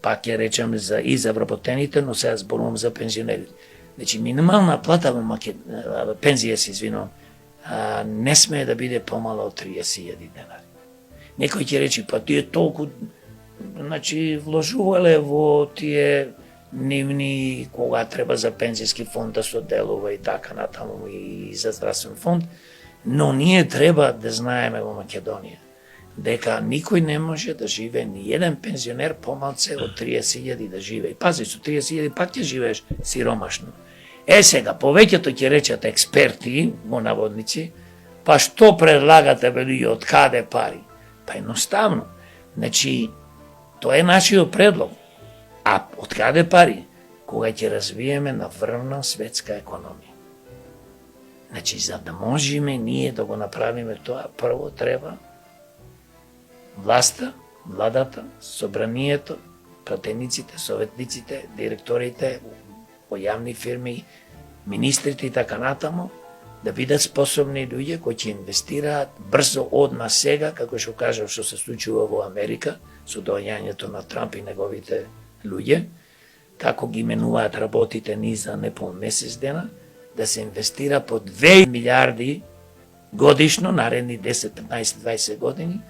пак ќе речем и за вработените, но сега зборувам за пензионерите. Значи, минимална плата во пензија се извинувам, не смее да биде помала од 30.000 денари. Некој ќе рече, па тие толку, значи, вложувале во тие нивни, кога треба за пензијски фонд да се одделува и така натаму и за здравствен фонд, но ние треба да знаеме во Македонија дека никој не може да живее, ни еден пензионер помалце од 30.000 да живее. Пази, со 30.000 пак ќе живееш сиромашно. Сега, повеќето ќе речат експерти, во наводници, па што предлагате, вели, од каде пари? Па едноставно. Значи, тоа е нашиот предлог. А од каде пари? Кога ќе развиеме наврвна светска економија. Значи, за да можеме ние да го направиме тоа, прво треба власта, владата, собранието, пратениците, советниците, директорите во јавни фирми, министрите и така натаму, да бидат способни луѓе кои ќе инвестираат брзо одма сега, како што кажав што се случува во Америка, со доаѓањето на Трамп и неговите луѓе, како ги менуваат работите ни за непол месец дена, да се инвестира по 2 милиарди годишно, наредни 10, 15, 20 години,